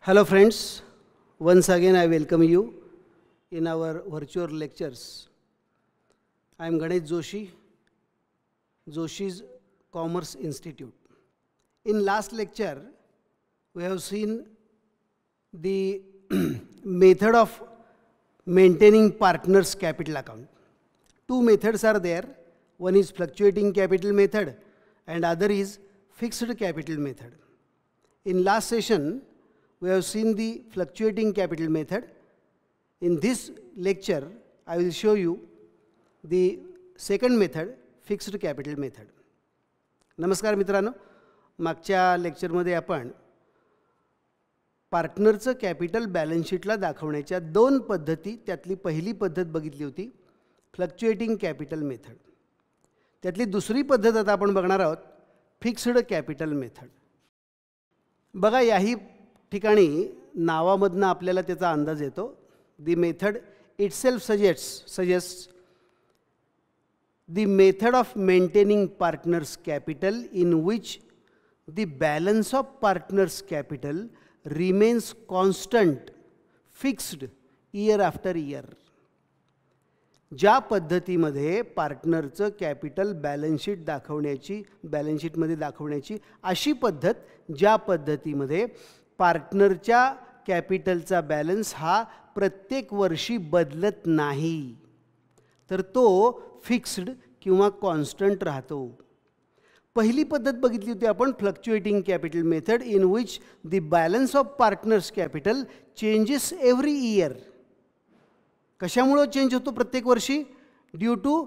Hello friends, once again I welcome you in our virtual lectures. I am Ganesh Joshi, Joshi's Commerce Institute. In last lecture, we have seen the method of maintaining partners' capital account. Two methods are there. One is fluctuating capital method and other is fixed capital method. In last session, we have seen the fluctuating capital method. In this lecture, I will show you the second method, fixed capital method. नमस्कार मित्रांनो, मागच्या लेक्चरमध्ये आपण पार्टनरचं capital balance शीटला दाखवण्याच्या दोन पद्धती, त्यातली पहिली पद्धत बघितली होती, फ्लक्च्युएटिंग कॅपिटल मेथड. त्यातली दुसरी पद्धत आता आपण बघणार आहोत, फिक्स्ड कॅपिटल मेथड. बघा, याही ठिकाणी नावामधनं आपल्याला त्याचा अंदाज येतो. The method itself suggests the method of maintaining partners' capital in which the balance of partners' capital remains constant, fixed year after year. ज्या पद्धतीमध्ये पार्टनरचं कॅपिटल बॅलन्स शीटमध्ये दाखवण्याची अशी पद्धत, ज्या पद्धतीमध्ये पार्टनरच्या कॅपिटलचा बॅलन्स हा प्रत्येक वर्षी बदलत नाही, तर तो फिक्स्ड किंवा कॉन्स्टंट राहतो. पहिली पद्धत बघितली होती आपण, fluctuating capital method in which the balance of partners capital changes every year. कशामुळे चेंज होतो प्रत्येक वर्षी? Due to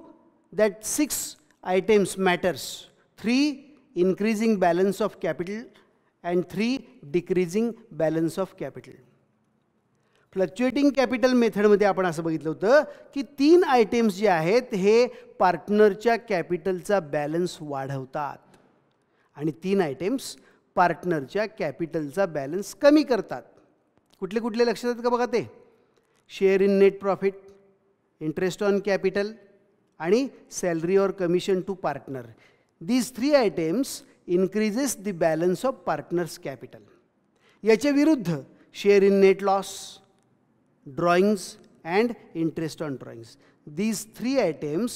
that 6 items matters. 3 increasing balance of capital and 3 decreasing balance of capital. Fluctuating capital मेथडमध्ये आपण असं बघितलं होतं की 3 आयटेम्स जे आहेत हे पार्टनरच्या कॅपिटलचा बॅलन्स वाढवतात आणि 3 आयटेम्स पार्टनरच्या कॅपिटलचा बॅलन्स कमी करतात. कुठले कुठले लक्षात येतात का बघा ते? Share in net profit, interest on capital आणि salary or commission to partner. These 3 items increases the balance of partners capital. याच्या विरुद्ध share in net loss, drawings and interest on drawings. These 3 items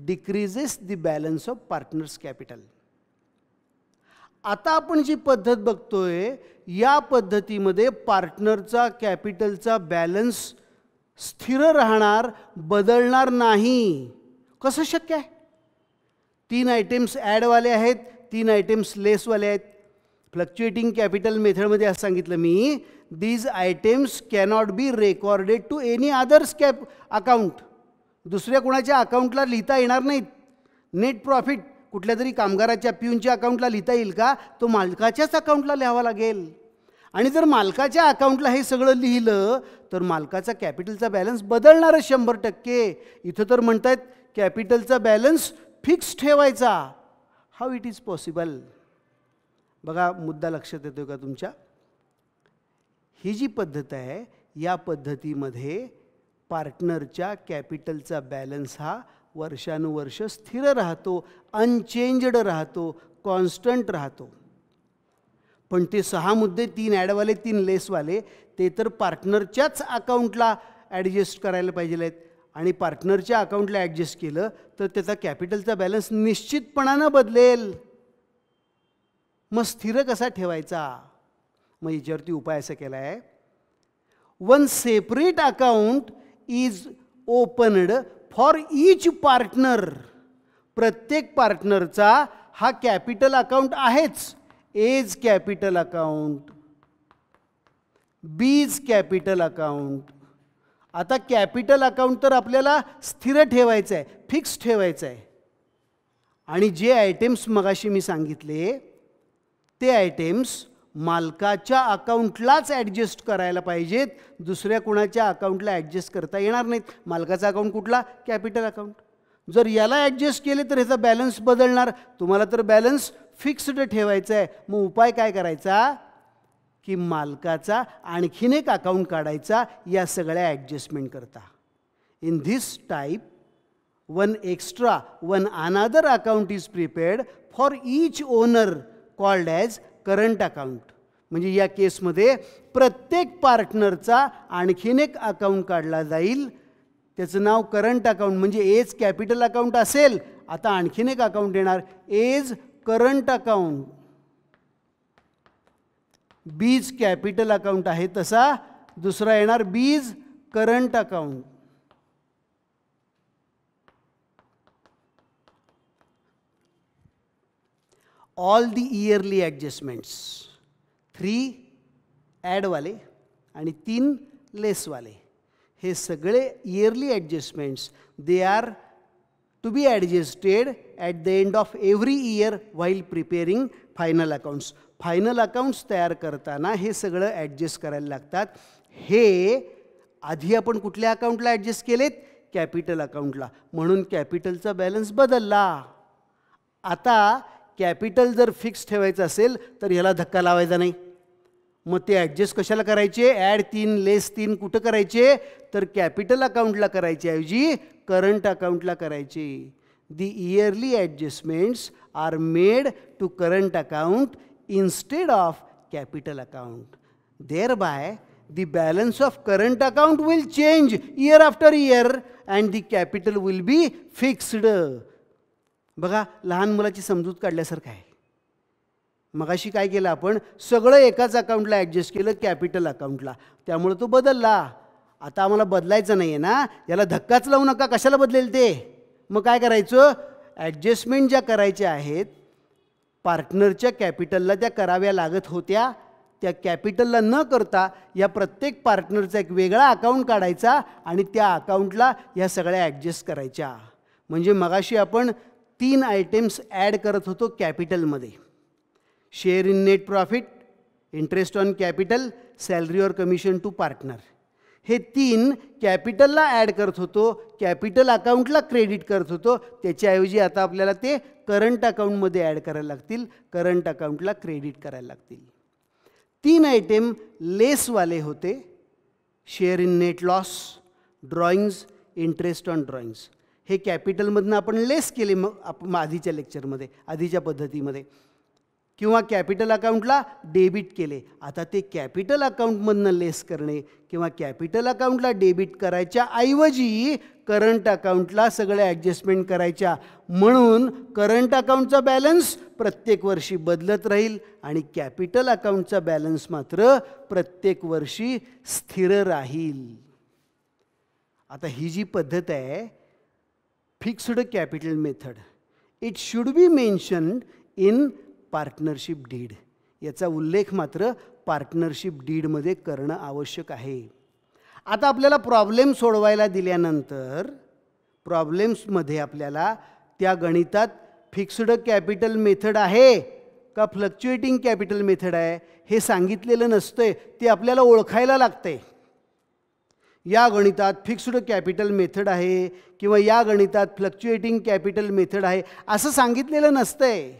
decreases the balance of partners capital. आता आपण जी पद्धत बघतोय, या पद्धतीमध्ये पार्टनरचा कॅपिटलचा balance स्थिर राहणार, बदलणार नाही. कसं शक्य आहे? 3 आयटेम्स ॲडवाले आहेत, 3 आयटेम्स लेसवाले आहेत. फ्लक्च्युएटिंग कॅपिटल मेथडमध्ये असं सांगितलं मी, these items cannot be recorded to any other's account. दुसऱ्या कोणाच्या अकाउंटला लिहिता येणार नाहीत. नेट प्रॉफिट कुठल्या तरी कामगाराच्या, पिऊनच्या अकाउंटला लिहिता येईल का? तो मालकाच्याच अकाउंटला लिहावा लागेल. आणि जर मालकाच्या अकाउंटला हे सगळं लिहिलं तर मालकाचा कॅपिटलचा बॅलन्स बदलणारच 100%. इथं तर म्हणतायत कॅपिटलचा बॅलन्स फिक्स ठेवायचा. How it is possible? बघा, मुद्दा लक्षात येतोय का तुमच्या? ही जी पद्धत आहे, या पद्धतीमध्ये पार्टनरच्या कॅपिटलचा बॅलन्स हा वर्षानुवर्ष स्थिर राहतो, अनचेंज्ड राहतो, कॉन्स्टंट राहतो. पण ते 6 मुद्दे, 3 ॲडवाले 3 लेसवाले, ते तर पार्टनरच्याच अकाउंटला ॲडजस्ट करायला पाहिजे आहेत. आणि पार्टनरच्या अकाउंटला ॲडजस्ट केलं तर त्याचा कॅपिटलचा बॅलन्स निश्चितपणानं बदलेल. मग स्थिर कसा ठेवायचा? मग याच्यावरती उपाय असा केला आहे, one separate account is opened for each partner. प्रत्येक पार्टनरचा हा कॅपिटल अकाउंट आहेच. एज कॅपिटल अकाउंट, बीज कॅपिटल अकाउंट. आता कॅपिटल अकाउंट तर आपल्याला स्थिर ठेवायचं आहे, फिक्स ठेवायचं आहे. आणि जे आयटेम्स मगाशी मी सांगितले ते आयटेम्स मालकाच्या अकाउंटलाच ॲडजस्ट करायला पाहिजेत, दुसऱ्या कोणाच्या अकाउंटला ॲडजस्ट करता येणार नाहीत. मालकाचा अकाउंट कुठला? Capital account. जर याला ॲडजस्ट केले तर ह्याचा बॅलन्स बदलणार. तुम्हाला तर बॅलन्स फिक्स्ड ठेवायचा आहे. मग उपाय काय करायचा की मालकाचा आणखीन एक अकाउंट काढायचा या सगळ्या ॲडजस्टमेंट करता. In this type one another account is prepared for each owner called as current account. म्हणजे या केसमध्ये प्रत्येक पार्टनरचा आणखीन एक अकाउंट काढला जाईल, त्याचं नाव करंट अकाउंट. म्हणजे एज कॅपिटल अकाउंट असेल, आता आणखीन एक अकाउंट येणार एज करंट अकाउंट. बीज कॅपिटल अकाउंट आहे तसा दुसरा येणार बीज current account. All the yearly adjustments, 3 ॲडवाले आणि 3 लेसवाले, हे सगळे yearly adjustments they are to be adjusted at the end of every year while preparing final accounts. Final accounts तयार करताना हे सगळं ॲडजस्ट करायला लागतात. हे आधी आपण कुठल्या अकाउंटला ॲडजस्ट केलेत? कॅपिटल अकाउंटला. म्हणून कॅपिटलचा बॅलन्स बदलला. आता कॅपिटल जर फिक्स ठेवायचं असेल तर ह्याला धक्का लावायचा नाही. मग ते ॲडजस्ट कशाला करायचे? ॲड 3 लेस 3 कुठं करायचे? तर कॅपिटल अकाउंटला करायचे ऐवजी करंट अकाउंटला करायचे. The yearly adjustments are made to current account instead of capital account. Thereby, the balance of current account will change year after year and the capital will be fixed. बघा, लहान मुलाची समजूत काढल्यासारखं आहे. मगाशी काय केलं आपण? सगळं एकाच अकाउंटला ॲडजस्ट केलं, कॅपिटल अकाउंटला. त्यामुळे तो बदलला. आता आम्हाला बदलायचं नाही आहे ना, याला धक्काच लावू नका. कशाला बदलेल ते? मग काय करायचं? ॲडजस्टमेंट ज्या करायच्या आहेत पार्टनरच्या कॅपिटलला त्या कराव्या लागत होत्या, त्या कॅपिटलला न करता या प्रत्येक पार्टनरचा एक वेगळा अकाउंट काढायचा आणि त्या अकाउंटला ह्या सगळ्या ॲडजस्ट करायच्या. म्हणजे मगाशी आपण 3 आयटेम्स ॲड करत होतो कॅपिटलमध्ये. Share in net profit, interest on capital, salary or commission to partner. हे 3 कॅपिटलला ॲड करत होतो, कॅपिटल अकाउंटला क्रेडिट करत होतो. त्याच्याऐवजी आता आपल्याला ते करंट अकाउंटमध्ये ॲड करायला लागतील, करंट अकाउंटला क्रेडिट करायला लागतील. 3 आयटेम लेसवाले होते. Share in net loss, drawings, interest on drawings. हे कॅपिटलमधनं आपण लेस केले मग आधीच्या लेक्चरमध्ये, आधीच्या पद्धतीमध्ये, किंवा कॅपिटल अकाउंटला डेबिट केले. आता ते कॅपिटल अकाउंटमधनं लेस करणे किंवा कॅपिटल अकाउंटला डेबिट करायच्या ऐवजी करंट अकाउंटला सगळे ॲडजस्टमेंट करायच्या. म्हणून करंट अकाउंटचा बॅलन्स प्रत्येक वर्षी बदलत राहील आणि कॅपिटल अकाउंटचा बॅलन्स मात्र प्रत्येक वर्षी स्थिर राहील. आता ही जी पद्धत आहे fixed capital method, it should be mentioned in partnership deed. याचा उल्लेख मात्र पार्टनरशिप डीडमध्ये करणं आवश्यक आहे. आता आपल्याला प्रॉब्लेम सोडवायला दिल्यानंतर प्रॉब्लेम्समध्ये आपल्याला त्या गणितात फिक्स्ड कॅपिटल मेथड आहे का फ्लक्च्युएटिंग कॅपिटल मेथड आहे हे सांगितलेलं नसतंय. ते आपल्याला ओळखायला लागतंय. या गणितात फिक्स्ड कॅपिटल मेथड आहे किंवा या गणितात फ्लक्च्युएटिंग कॅपिटल मेथड आहे असं सांगितलेलं नसतंय.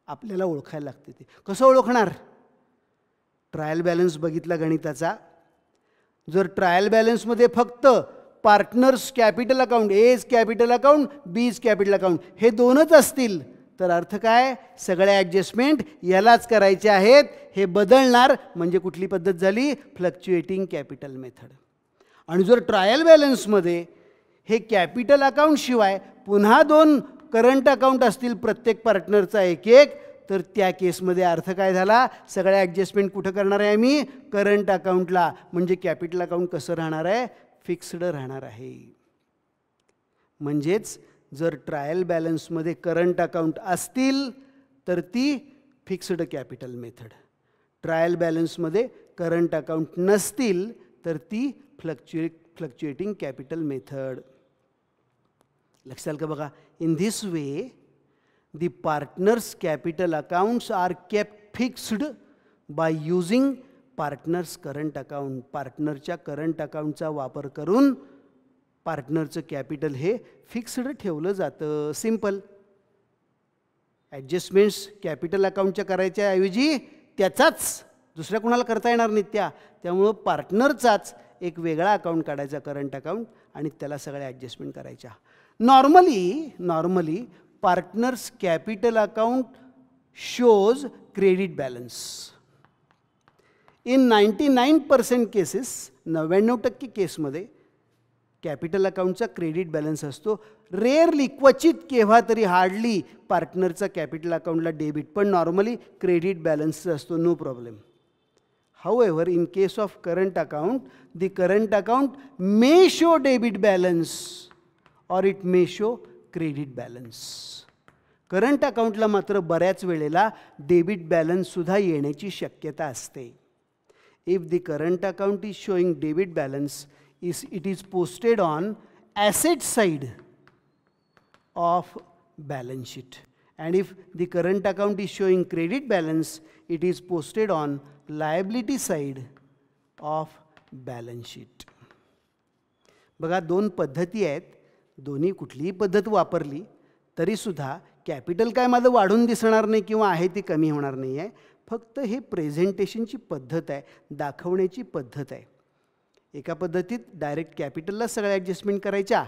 आपल्याला ओळखायला लागते. ते कसं ओळखणार? ट्रायल बॅलन्स बघितला गणिताचा. जर ट्रायल बॅलन्समध्ये फक्त partners capital account, as capital account, बीज कॅपिटल अकाउंट हे 2च असतील तर अर्थ काय? सगळ्या ॲडजस्टमेंट यालाच करायचे आहेत. हे बदलणार म्हणजे कुठली पद्धत झाली? Fluctuating capital method. आणि जर ट्रायल बॅलन्समध्ये हे कॅपिटल अकाउंट शिवाय पुन्हा 2 करंट अकाउंट असतील प्रत्येक पार्टनरचा एक एक, तर त्या केसमध्ये अर्थ काय झाला? सगळ्या ॲडजस्टमेंट कुठं करणार आहे आम्ही? करंट अकाउंटला. म्हणजे कॅपिटल अकाउंट कसं राहणार आहे? फिक्स्ड राहणार आहे. म्हणजेच जर ट्रायल बॅलन्समध्ये करंट अकाउंट असतील तर ती फिक्स्ड कॅपिटल मेथड, ट्रायल बॅलन्समध्ये करंट अकाउंट नसतील तर ती फ्लक्च्युएटिंग कॅपिटल मेथड. लक्षात का? बघा, in this way the partners capital accounts are kept fixed by using partners current account. पार्टनरच्या करंट अकाउंटचा वापर करून पार्टनरचं कॅपिटल हे फिक्स्ड ठेवलं जातं. सिंपल. ॲडजस्टमेंट्स कॅपिटल अकाउंटच्या करायच्या ऐवजी त्याचाच दुसऱ्या कोणाला करता येणार नाहीत त्या. त्यामुळं पार्टनरचाच एक वेगळा अकाउंट काढायचा करंट अकाउंट आणि त्याला सगळ्या ॲडजस्टमेंट करायच्या. Normally partners capital account shows credit balance. In 99% cases, 99% केसमध्ये कॅपिटल अकाउंटचा क्रेडिट बॅलन्स असतो. रेअरली, क्वचित, केव्हा तरी, हार्डली पार्टनरचा कॅपिटल अकाउंटला डेबिट, पण नॉर्मली क्रेडिट बॅलन्स असतो, no problem. However, in case of current account, the current account may show debit balance or it may show credit balance. Current अकाउंटला मात्र बऱ्याच वेळेला डेबिट बॅलन्स सुद्धा येण्याची शक्यता असते. If the current account is showing debit balance, it is posted on asset side of balance sheet. And if the current account is showing credit balance, it is posted on liability side of balance sheet. बघा, दोन पद्धती आहेत. दोन्ही कुठलीही पद्धत वापरली तरीसुद्धा capital काय माझं वाढून दिसणार नाही किंवा आहे ती कमी होणार नाही आहे. फक्त हे प्रेझेंटेशनची पद्धत आहे, दाखवण्याची पद्धत आहे. एका पद्धतीत डायरेक्ट कॅपिटलला सगळ्या ॲडजस्टमेंट करायच्या,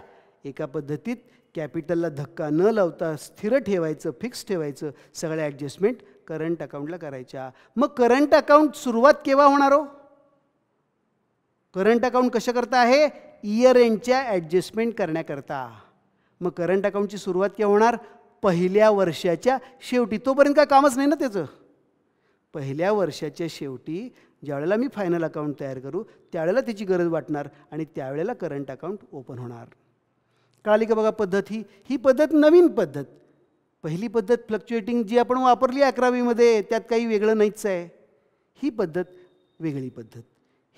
एका पद्धतीत कॅपिटलला धक्का न लावता स्थिर ठेवायचं, फिक्स ठेवायचं, सगळ्या ॲडजस्टमेंट करंट अकाउंटला करायच्या. मग करंट अकाउंट सुरुवात केव्हा होणार हो? करंट अकाउंट कशा करता आहे? इयर एंडच्या ॲडजस्टमेंट करण्याकरता. मग करंट अकाउंटची सुरुवात केव्हा होणार? पहिल्या वर्षाच्या शेवटी. तोपर्यंत काय कामच नाही ना त्याचं. पहिल्या वर्षाच्या शेवटी ज्यावेळेला मी फायनल अकाउंट तयार करू त्यावेळेला त्याची गरज वाटणार आणि त्यावेळेला करंट अकाउंट ओपन होणार. कळाली का बघा पद्धत? ही पद्धत नवीन पद्धत. पहिली पद्धत फ्लक्च्युएटिंग जी आपण वापरली 11वीमध्ये, त्यात काही वेगळं नाहीच आहे. ही पद्धत वेगळी पद्धत.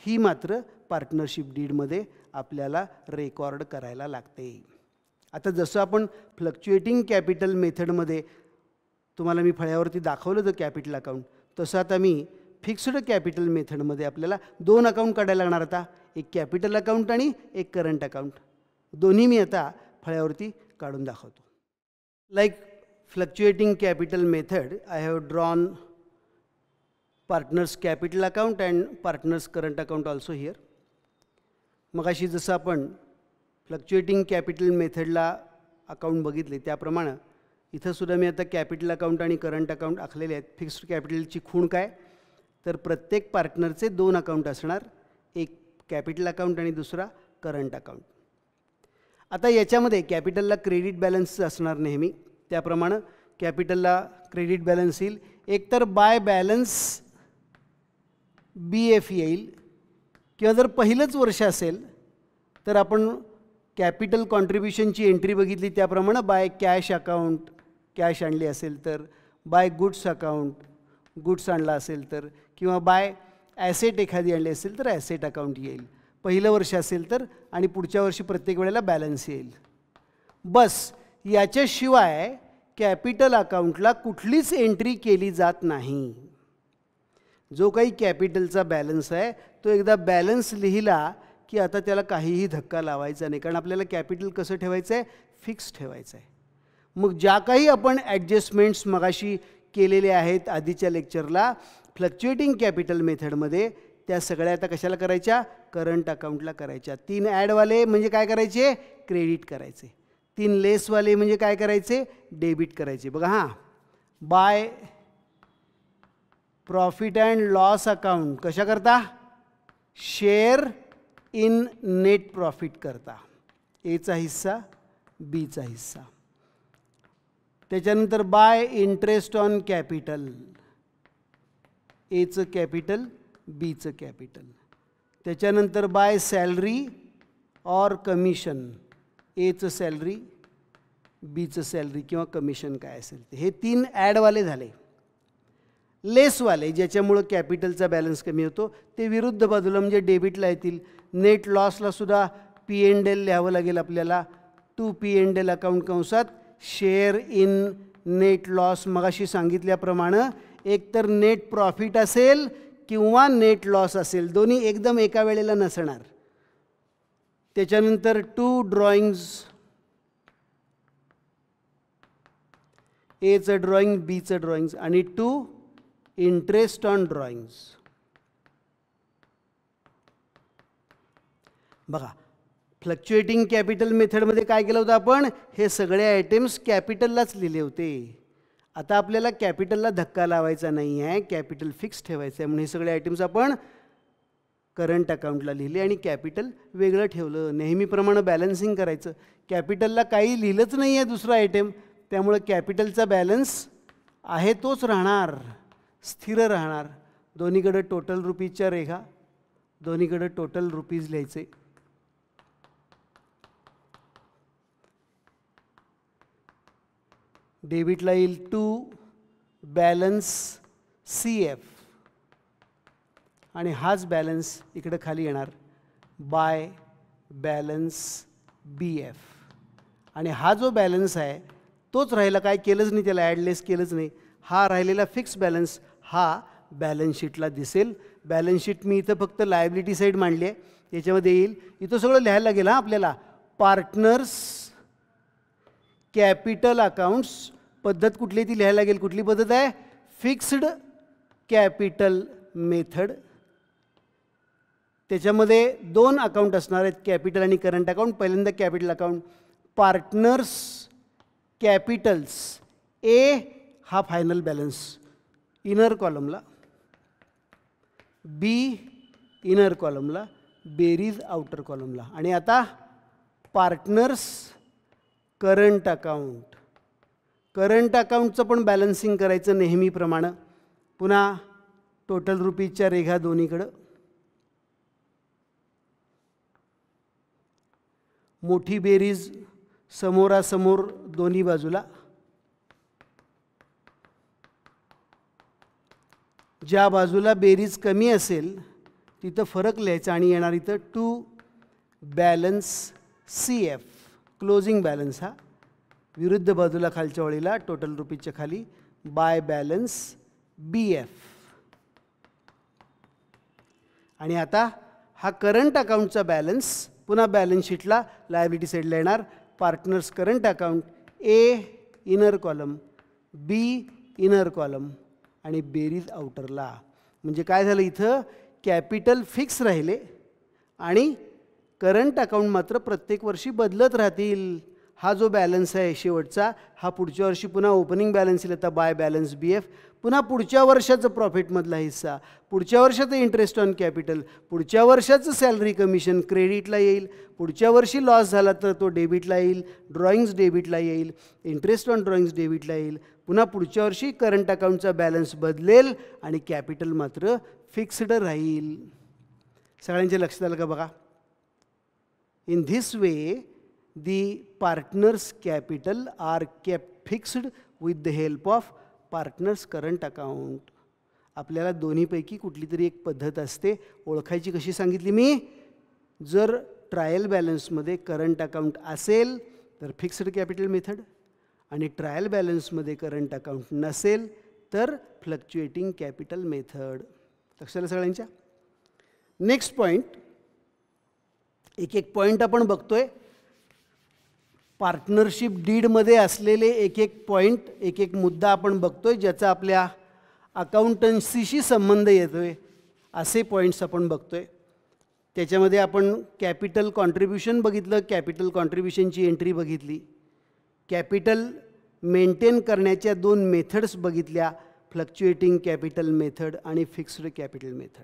ही मात्र पार्टनरशिप डीडमध्ये आपल्याला रेकॉर्ड करायला लागते. आता जसं आपण फ्लक्च्युएटिंग कॅपिटल मेथडमध्ये तुम्हाला मी फळ्यावरती दाखवलं होतं कॅपिटल अकाउंट, तसं आता मी फिक्स्ड कॅपिटल मेथडमध्ये आपल्याला दोन अकाउंट काढायला लागणार. आता एक कॅपिटल अकाउंट आणि एक करंट अकाउंट. दोन्ही मी आता फळ्यावरती काढून दाखवतो. Like fluctuating capital method, I have drawn partners capital account and partners current account also here. मगाशी जसं आपण फ्लक्च्युएटिंग कॅपिटल मेथडला अकाउंट बघितले त्याप्रमाणे इथंसुद्धा मी आता कॅपिटल अकाउंट आणि करंट अकाउंट आखलेले आहेत. फिक्स्ड कॅपिटलची खूण काय? तर प्रत्येक पार्टनरचे दोन अकाउंट असणार, एक कॅपिटल अकाउंट आणि दुसरा करंट अकाउंट. आता याच्यामध्ये कॅपिटलला क्रेडिट बॅलन्स असणार नेहमी. त्याप्रमाणे कॅपिटलला क्रेडिट बॅलन्स येईल. एकतर बाय बॅलन्स BF येईल किंवा जर पहिलंच वर्ष असेल तर आपण कॅपिटल कॉन्ट्रीब्युशनची एंट्री बघितली त्याप्रमाणे बाय कॅश अकाउंट, कॅश आणली असेल तर, बाय गुड्स अकाउंट, गुड्स आणला असेल तर, किंवा बाय ॲसेट एखादी आणली असेल तर ॲसेट अकाउंट येईल. पहिलं वर्ष असेल तर, आणि पुढच्या वर्षी प्रत्येक वेळेला बॅलन्स येईल. बस, याच्याशिवाय कॅपिटल अकाउंटला कुठलीच एंट्री केली जात नाही. जो काही कॅपिटलचा बॅलन्स आहे तो एकदा बॅलन्स लिहिला की आता त्याला काहीही धक्का लावायचा नाही, कारण आपल्याला कॅपिटल कसं ठेवायचं आहे? फिक्स ठेवायचं आहे. मग ज्या काही आपण ॲडजस्टमेंट्स मगाशी केलेल्या आहेत आधीच्या लेक्चरला फ्लक्च्युएटिंग कॅपिटल मेथडमध्ये, त्या सगळ्या आता कशाला करायच्या? करंट अकाउंटला करायच्या. 3 ॲडवाले म्हणजे काय करायचे? क्रेडिट करायचे. 3 लेसवाले म्हणजे काय करायचे? डेबिट करायचे. बघा हां, by profit and loss account कशा करता? शेअर इन नेट प्रॉफिट करता. एचा हिस्सा, बीचा हिस्सा. त्याच्यानंतर बाय इंटरेस्ट ऑन कॅपिटल, एचं कॅपिटल, बीचं कॅपिटल. त्याच्यानंतर बाय सॅलरी ऑर कमिशन, एचं सॅलरी, बीचं सॅलरी किंवा कमिशन काय असेल ते. हे 3 ॲडवाले झाले. लेसवाले ज्याच्यामुळं कॅपिटलचा बॅलन्स कमी होतो ते विरुद्ध बाजूला म्हणजे डेबिटला येतील. नेट लॉसला सुद्धा P&L लिहावं लागेल आपल्याला. टू P&L अकाउंट कंसात शेअर इन नेट लॉस. मगाशी सांगितल्याप्रमाणे एकतर नेट प्रॉफिट असेल किंवा नेट लॉस असेल, दोन्ही एकदम एका वेळेला नसणार. त्याच्यानंतर टू ड्रॉइंग्ज, एचं ड्रॉइंग, बीचं ड्रॉइंग्ज, आणि टू इंटरेस्ट ऑन ड्रॉइंग्ज. बघा, फ्लक्च्युएटिंग कॅपिटल मेथडमध्ये काय केलं होतं आपण? हे सगळे आयटेम्स कॅपिटललाच लिहिले होते. आता आपल्याला कॅपिटलला धक्का लावायचा नाही आहे, कॅपिटल फिक्स ठेवायचं आहे. म्हणून हे सगळे आयटम्स आपण करंट अकाउंटला लिहिले आणि कॅपिटल वेगळं ठेवलं. नेहमीप्रमाणे बॅलन्सिंग करायचं. कॅपिटलला काही लिहिलंच नाही आहे दुसरं आयटम, त्यामुळे कॅपिटलचा बॅलन्स आहे तोच राहणार, स्थिर राहणार. दोन्हीकडे टोटल रुपीजच्या रेघा, दोन्हीकडे टोटल रुपीज लिहायचे. डेबिटला येईल टू बॅलन्स CF आणि हाच बॅलन्स इकडे खाली येणार बाय बॅलन्स BF. आणि हा जो बॅलन्स आहे तोच राहिला, काय केलंच नाही, त्याला ॲडलेस केलंच नाही. हा राहिलेला फिक्स बॅलन्स हा बॅलन्स शीटला दिसेल. बॅलन्स शीट मी इथं फक्त लायबिलिटी साईड मांडली आहे, याच्यामध्ये येईल. इथं सगळं लिहायला लागेल हां आपल्याला. पार्टनर्स कॅपिटल अकाउंट्स, पद्धत कुठली ती लिहायला लागेल. कुठली पद्धत आहे? Fixed capital method. त्याच्यामध्ये 2 अकाउंट असणार आहेत, कॅपिटल आणि करंट अकाउंट. पहिल्यांदा capital account. Partners Capitals A हा final balance inner कॉलमला, B inner कॉलमला, बेरीज आउटर कॉलमला. आणि आता पार्टनर्स करंट अकाउंट. करंट अकाउंटचं पण बॅलन्सिंग करायचं नेहमीप्रमाणे. पुन्हा टोटल रुपीजच्या रेघा दोन्हीकडं, मोठी बेरीज समोरासमोर दोन्ही बाजूला. ज्या बाजूला बेरीज कमी असेल तिथं फरक लिहायचा आणि येणार इथं to balance CF, closing balance. हा विरुद्ध बाजूला खालच्या ओळीला टोटल रुपीजच्या खाली बाय बॅलन्स BF. आणि आता हा करंट अकाउंटचा बॅलन्स पुन्हा बॅलन्स शीटला लायबिलिटी साईडला येणार. Partners current account A inner column, B inner column आणि बेरीज आउटरला. म्हणजे काय झालं, इथं कॅपिटल फिक्स राहिले आणि करंट अकाउंट मात्र प्रत्येक वर्षी बदलत राहतील. हा जो बॅलन्स आहे शेवटचा, हा पुढच्या वर्षी पुन्हा ओपनिंग बॅलन्स येईल आता बाय बॅलन्स BF. पुन्हा पुढच्या वर्षाचं प्रॉफिटमधला हिस्सा, पुढच्या वर्षाचं इंटरेस्ट ऑन कॅपिटल, पुढच्या वर्षाचं सॅलरी कमिशन क्रेडिटला येईल. पुढच्या वर्षी लॉस झाला तर तो डेबिटला येईल, ड्रॉइंग्स डेबिटला येईल, इंटरेस्ट ऑन ड्रॉइंग्स डेबिटला येईल. पुन्हा पुढच्या वर्षी करंट अकाउंटचा बॅलन्स बदलेल आणि कॅपिटल मात्र फिक्स्ड राहील. सगळ्यांच्या लक्षात आलं का बघा? In this way the partners capital are kept fixed with the help of partners current account. आपल्याला दोन्हीपैकी कुठली तरी एक पद्धत असते. ओळखायची कशी सांगितली मी? जर ट्रायल बॅलन्समध्ये करंट अकाउंट असेल तर फिक्स्ड कॅपिटल मेथड, आणि ट्रायल बॅलन्समध्ये करंट अकाउंट नसेल तर फ्लक्च्युएटिंग कॅपिटल मेथड. लक्षात सगळ्यांच्या? नेक्स्ट पॉईंट, एक एक पॉईंट आपण बघतोय. पार्टनरशिप डीडमध्ये असलेले एक एक पॉईंट, एक एक मुद्दा आपण बघतोय ज्याचा आपल्या अकाउंटन्सीशी संबंध येतोय. असे पॉईंट्स आपण बघतोय. त्याच्यामध्ये आपण कॅपिटल कॉन्ट्रीब्युशन बघितलं, कॅपिटल कॉन्ट्रीब्युशनची एंट्री बघितली, कॅपिटल मेंटेन करण्याच्या 2 मेथड्स बघितल्या, फ्लक्च्युएटिंग कॅपिटल मेथड आणि फिक्स्ड कॅपिटल मेथड.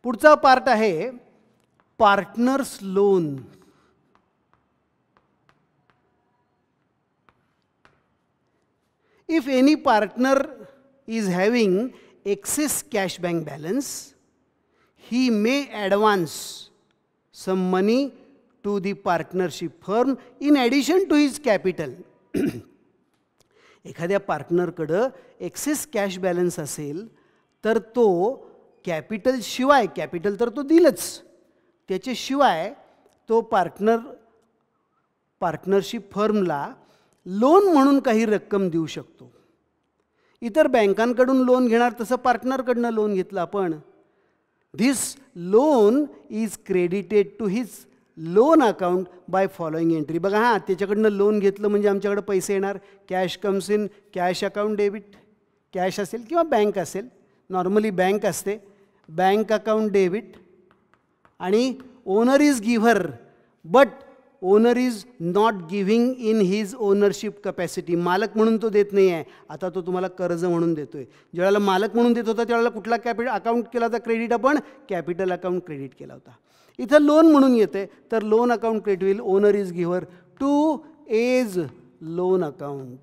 पुढचा पार्ट आहे partners loan. If any partner is having excess cash bank balance, he may advance some money to the partnership firm in addition to his capital. एखाद्या पार्टनरकडं access cash balance असेल तर तो capital शिवाय, capital तर तो दिलंच, त्याच्याशिवाय तो पार्टनरशिप फर्मला लोन म्हणून काही रक्कम देऊ शकतो. इतर बँकांकडून लोन घेणार तसं पार्टनरकडनं लोन घेतलं आपण. This loan is credited to his loan account by following entry. बघा हां, त्याच्याकडनं लोन घेतलं म्हणजे आमच्याकडे पैसे येणार. Cash comes in cash account debit, cash असेल किंवा बँक असेल, नॉर्मली बँक असते, बँक अकाउंट डेबिट. आणि owner is giver but owner is not giving in his ownership capacity. मालक म्हणून तो देत नाही आहे, आता तो तुम्हाला कर्ज म्हणून देतोय. ज्यावेळेला मालक म्हणून देत होता त्यावेळेला कुठला अकाउंट केला होता क्रेडिट? आपण कॅपिटल अकाउंट क्रेडिट केला होता. इथं लोन म्हणून येते, तर लोन अकाउंट क्रेडिट होईल. Owner is giver to as loan account.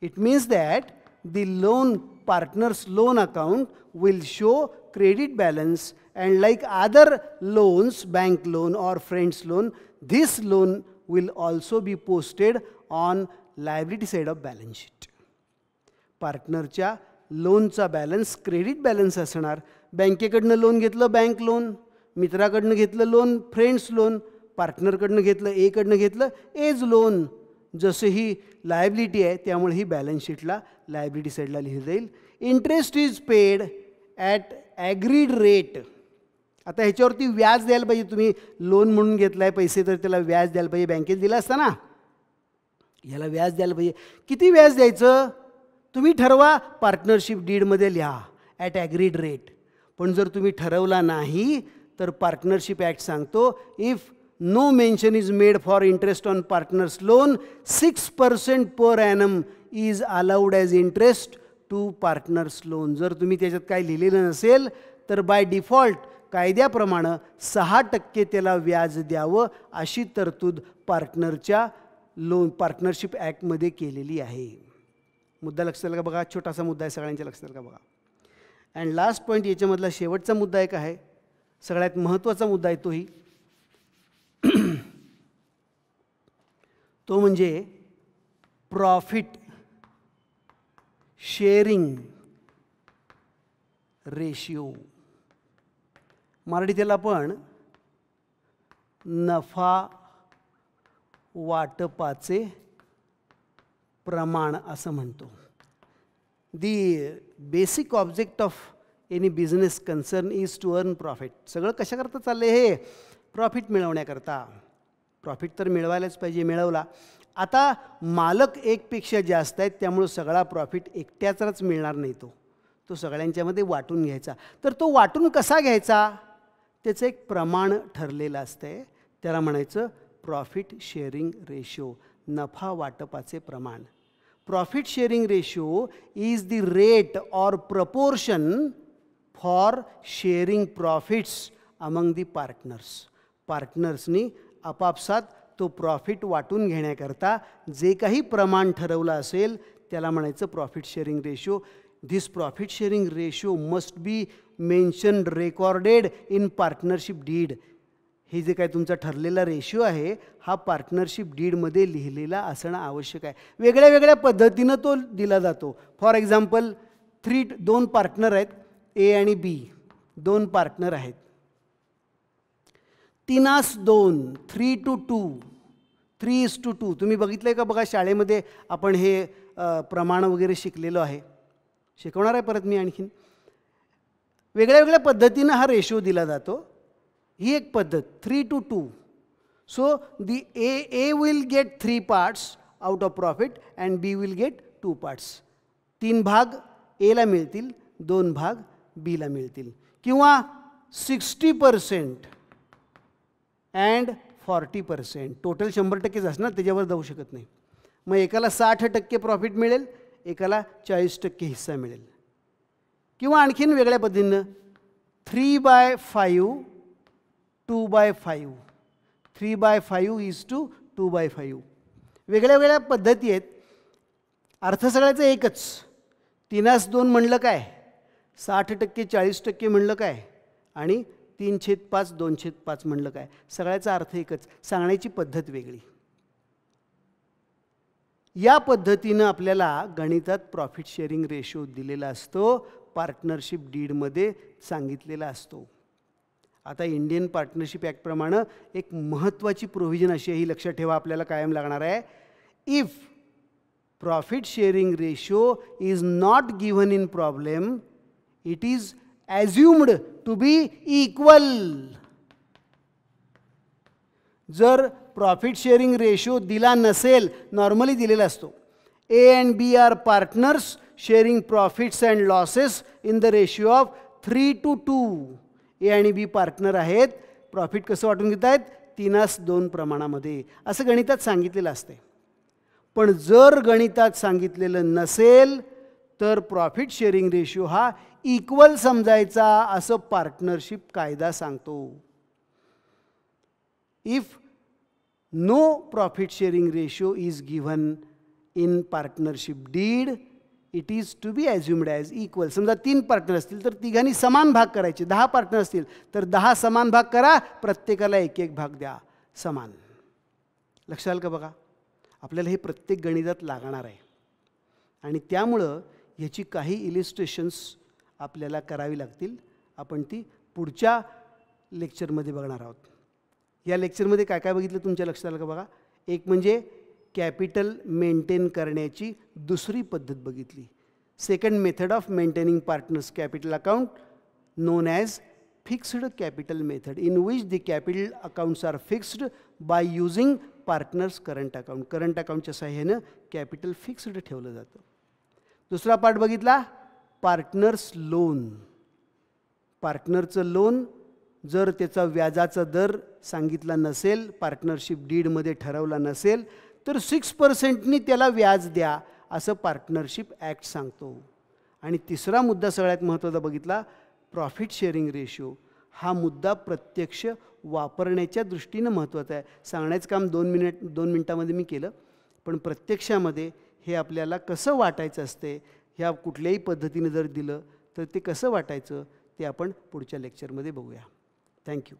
It means that the loan partner's loan account will show credit balance, and like other loans, bank loan or friend's loan, this loan will also be posted on liability side of balance sheet. पार्टनरच्या लोनचा balance credit balance असणार. बँकेकडनं loan घेतलं bank loan, मित्राकडनं घेतलं loan friends loan, पार्टनरकडनं घेतलं एकडनं घेतलं age loan. जसं ही liability आहे त्यामुळे ही balance शीटला liability साईडला लिहिलं जाईल. Interest is paid at agreed rate. आता ह्याच्यावरती व्याज द्यायला पाहिजे. तुम्ही लोन म्हणून घेतला आहे पैसे तर त्याला व्याज द्यायला पाहिजे. बँकेत दिला असता ना, ह्याला व्याज द्यायला पाहिजे. किती व्याज द्यायचं तुम्ही ठरवा, पार्टनरशिप डीडमध्ये लिहा ॲट ॲग्रीड रेट. पण जर तुम्ही ठरवला नाही तर पार्टनरशिप ॲक्ट सांगतो if no mention is made for interest on partner's loan, 6% per annum is allowed as interest to partner's loan. जर तुम्ही त्याच्यात काय लिहिलेलं नसेल तर बाय डिफॉल्ट कायद्याप्रमाणे 6% त्याला व्याज द्यावं अशी तरतूद पार्टनरच्या पार्टनरशिप ॲक्टमध्ये केलेली आहे. मुद्दा लक्षात आला का बघा? छोटासा मुद्दा आहे, सगळ्यांच्या लक्षात आला का बघा? अँड लास्ट पॉईंट याच्यामधला शेवटचा मुद्दा एक आहे, सगळ्यात महत्त्वाचा मुद्दा आहे तोही. तो म्हणजे प्रॉफिट शेअरिंग रेशिओ. मराठीत त्याला आपण नफा वाटपाचे प्रमाण असं म्हणतो. The basic object of any business concern is to earn profit. सगळं कशाकरता चाललं हे? प्रॉफिट मिळवण्याकरता. प्रॉफिट तर मिळवायलाच पाहिजे, मिळवला. आता मालक एकपेक्षा जास्त आहेत त्यामुळं सगळा प्रॉफिट एकट्याचाच मिळणार नाही, तो सगळ्यांच्यामध्ये वाटून घ्यायचा. तर तो वाटून कसा घ्यायचा त्याचं एक प्रमाण ठरलेलं असतंय, त्याला म्हणायचं प्रॉफिट शेअरिंग रेशो, नफा वाटपाचे प्रमाण. Profit sharing ratio is the rate or proportion for sharing profits among the partners. पार्टनर्सनी आपापसात तो प्रॉफिट वाटून घेण्याकरता जे काही प्रमाण ठरवलं असेल त्याला म्हणायचं profit sharing ratio. This profit sharing ratio must be mentioned recorded in partnership deed. हे जे काय तुमचा ठरलेला रेशिओ आहे हा पार्टनरशिप डीडमध्ये लिहिलेला असणं आवश्यक आहे. वेगळ्या वेगळ्या पद्धतीनं तो दिला जातो. फॉर एक्झाम्पल 2 पार्टनर आहेत, ए आणि बी, 2 पार्टनर आहेत. 3:2, 3:2, 3:2. तुम्ही बघितलं आहे का बघा शाळेमध्ये आपण हे प्रमाण वगैरे शिकलेलो आहे, शिकवणार आहे परत मी आणखीन. वेगळ्या वेगळ्या पद्धतीनं हा रेशो दिला जातो. ही एक पद्धत 3:2. So the A will get 3 parts out of profit and B will get 2 parts. 3 भाग एला मिळतील, 2 भाग बीला मिळतील. किंवा 60% अँड 40%. टोटल 100%च असणार, त्याच्यावर जाऊ शकत नाही. मग एकाला 60% प्रॉफिट मिळेल, एकाला 40% हिस्सा मिळेल. किंवा आणखीन वेगळ्या पद्धतीनं 3/5, 2/5. 3/5 इज टू 2/5. वेगळ्या वेगळ्या पद्धती आहेत. अर्थ सगळ्याचं एकच. 3:2 म्हणलं काय, 60% 40% म्हणलं काय, आणि 3/5 2/5 म्हणलं काय, सगळ्याचा अर्थ एकच, सांगण्याची पद्धत वेगळी. या पद्धतीनं आपल्याला गणितात प्रॉफिट शेअरिंग रेशो दिलेला असतो, पार्टनरशिप डीडमध्ये सांगितलेला असतो. आता इंडियन पार्टनरशिप ॲक्टप्रमाणे एक महत्त्वाची प्रोव्हिजन अशी ही लक्षात ठेवा, आपल्याला कायम लागणार आहे. If profit sharing ratio is not given in problem, it is assumed to be equal. जर प्रॉफिट शेअरिंग रेशो दिला नसेल, नॉर्मली दिलेला असतो, A and B are partners sharing profits and losses in the ratio of 3:2. A आणि B partner आहेत, profit कसं वाटून घेत आहेत 3:2 प्रमाणामध्ये असं गणितात सांगितलेलं असते. पण जर गणितात सांगितलेलं नसेल तर प्रॉफिट शेअरिंग रेशो हा इक्वल समजायचा असं पार्टनरशिप कायदा सांगतो. If no profit sharing ratio is given in partnership deed it is to be assumed as equal. समजा 3 पार्टनर असतील तर तिघांनी समान भाग करायचे. 10 पार्टनर असतील तर 10 समान भाग करा, प्रत्येकाला 1-1 भाग द्या समान. लक्षात आलं का बघा? आपल्याला हे प्रत्येक गणितात लागणार आहे आणि त्यामुळं ह्याची काही इलिस्ट्रेशन्स आपल्याला करावी लागतील. आपण ती पुढच्या लेक्चरमध्ये बघणार आहोत. या लेक्चरमध्ये काय काय बघितलं तुमच्या लक्षात आलं का बघा? एक म्हणजे कॅपिटल मेंटेन करण्याची दुसरी पद्धत बघितली. Second method of maintaining partners capital account known as fixed capital method in which the capital accounts are fixed by using partners current account. Current अकाउंटच्या सहाय्यानं कॅपिटल फिक्स्ड ठेवलं जातं. दुसरा पार्ट बघितला पार्टनर्स लोन. पार्टनरचं लोन जर त्याचा व्याजाचा दर सांगितला नसेल, पार्टनरशिप डीडमध्ये ठरवला नसेल तर 6%नी त्याला व्याज द्या असं पार्टनरशिप ॲक्ट सांगतो. आणि तिसरा मुद्दा सगळ्यात महत्त्वाचा बघितला प्रॉफिट शेअरिंग रेशो. हा मुद्दा प्रत्यक्ष वापरण्याच्या दृष्टीनं महत्त्वाचा आहे. सांगण्याचं काम 2 मिनिटामध्ये मी केलं, पण प्रत्यक्षामध्ये हे आपल्याला कसं वाटायचं असते, ह्या कुठल्याही पद्धतीने जर दिलं तर ते कसं वाटायचं ते आपण पुढच्या लेक्चरमध्ये बघूया. थँक्यू.